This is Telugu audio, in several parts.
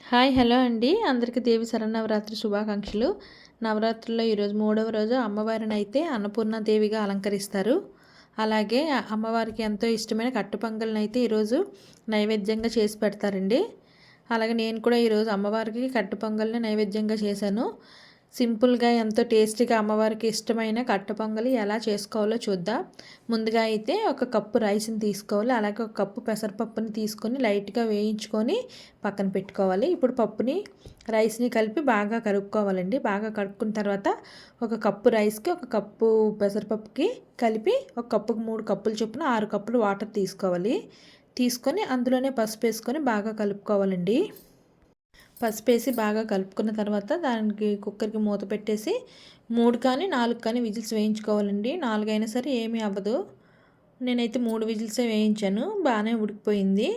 హాయ్ హలో అండి అందరికీ దేవి శరన్నవరాత్రి శుభాకాంక్షలు. నవరాత్రుల్లో ఈరోజు మూడవ రోజు అమ్మవారిని అయితే అన్నపూర్ణాదేవిగా అలంకరిస్తారు. అలాగే అమ్మవారికి ఎంతో ఇష్టమైన కట్టు పొంగల్ని అయితే ఈరోజు నైవేద్యంగా చేసి పెడతారండి. అలాగే నేను కూడా ఈరోజు అమ్మవారికి కట్టు పొంగల్ని నైవేద్యంగా చేశాను. సింపుల్గా ఎంతో టేస్టీగా అమ్మవారికి ఇష్టమైన కట్టు పొంగలి ఎలా చేసుకోవాలో చూద్దాం. ముందుగా అయితే ఒక కప్పు రైస్ని తీసుకోవాలి. అలాగే ఒక కప్పు పెసరపప్పుని తీసుకొని లైట్గా వేయించుకొని పక్కన పెట్టుకోవాలి. ఇప్పుడు పప్పుని రైస్ని కలిపి బాగా కలుపుకోవాలండి. బాగా కలుపుకున్న తర్వాత ఒక కప్పు రైస్కి ఒక కప్పు పెసరపప్పుకి కలిపి ఒక కప్పుకి 3 కప్పులు చొప్పున 6 కప్పులు వాటర్ తీసుకోవాలి. తీసుకొని అందులోనే పసుపు వేసుకొని బాగా కలుపుకోవాలండి. పసుపు వేసి బాగా కలుపుకున్న తర్వాత దానికి కుక్కర్కి మూత పెట్టేసి 3 కానీ 4 కానీ విజిల్స్ వేయించుకోవాలండి. 4 అయినా సరే ఏమీ అవ్వదు. నేనైతే 3 విజిల్సే వేయించాను. బాగానే ఉడికిపోయింది.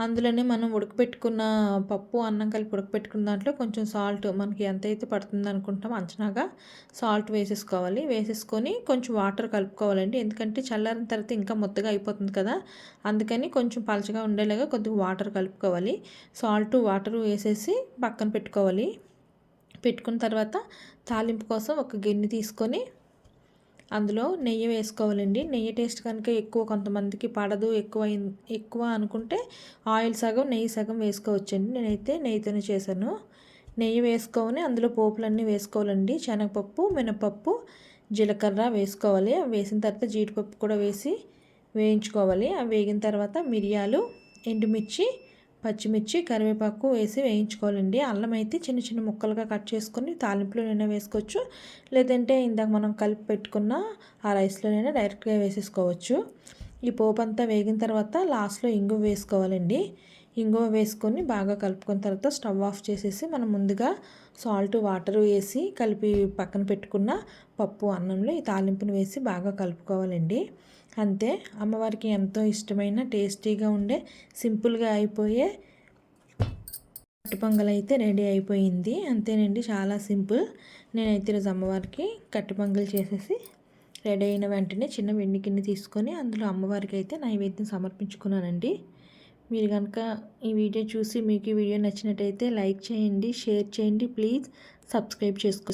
అందులోనే మనం ఉడకపెట్టుకున్న పప్పు అన్నం కలిపి ఉడకపెట్టుకున్న దాంట్లో కొంచెం సాల్ట్ మనకి ఎంతైతే పడుతుంది అనుకుంటామో అంచనాగా సాల్ట్ వేసేసుకోవాలి. వేసేసుకొని కొంచెం వాటర్ కలుపుకోవాలండి. ఎందుకంటే చల్లారిన తర్వాత ఇంకా ముద్దగా అయిపోతుంది కదా, అందుకని కొంచెం పలచగా ఉండేలాగా కొద్దిగా వాటర్ కలుపుకోవాలి. సాల్ట్ వాటర్ వేసేసి పక్కన పెట్టుకోవాలి. పెట్టుకున్న తర్వాత తాలింపు కోసం ఒక గిన్నె తీసుకొని అందులో నెయ్యి వేసుకోవాలండి. నెయ్యి టేస్ట్ కనుక ఎక్కువ కొంతమందికి పడదు, ఎక్కువ అనుకుంటే ఆయిల్ సగం నెయ్యి సగం వేసుకోవచ్చండి. నేనైతే నెయ్యితోనే చేశాను. నెయ్యి వేసుకొని అందులో పోపులన్నీ వేసుకోవాలండి. శనగపప్పు, మినపప్పు, జీలకర్ర వేసుకోవాలి. వేసిన తర్వాత జీడిపప్పు కూడా వేసి వేయించుకోవాలి. అవి వేగిన తర్వాత మిరియాలు, ఎండుమిర్చి, పచ్చిమిర్చి, కరివేపాకు వేసి వేయించుకోవాలండి. అల్లం అయితే చిన్న చిన్న ముక్కలుగా కట్ చేసుకొని తాలింపులోనైనా వేసుకోవచ్చు, లేదంటే ఇందాక మనం కలిపి పెట్టుకున్న ఆ రైస్లోనైనా డైరెక్ట్గా వేసేసుకోవచ్చు. ఈ పోపు అంతా వేగిన తర్వాత లాస్ట్లో ఇంగువ వేసుకోవాలండి. ఇంగువ వేసుకొని బాగా కలుపుకున్న తర్వాత స్టవ్ ఆఫ్ చేసేసి మనం ముందుగా సాల్ట్ వాటర్ వేసి కలిపి పక్కన పెట్టుకున్న పప్పు అన్నంలో ఈ తాలింపును వేసి బాగా కలుపుకోవాలండి. అంతే, అమ్మవారికి ఎంతో ఇష్టమైన టేస్టీగా ఉండే సింపుల్గా అయిపోయే కట్టు పొంగల్ అయితే రెడీ అయిపోయింది. అంతేనండి, చాలా సింపుల్. నేనైతే ఈరోజు అమ్మవారికి కట్టు పొంగల్ చేసేసి రెడీ అయిన వెంటనే చిన్న వెండి గిన్నె తీసుకొని అందులో అమ్మవారికి అయితే నైవేద్యం సమర్పించుకున్నానండి. మీరు కనుక ఈ వీడియో చూసి మీకు ఈ వీడియో నచ్చినట్టయితే లైక్ చేయండి, షేర్ చేయండి, ప్లీజ్ సబ్స్క్రైబ్ చేసుకోండి.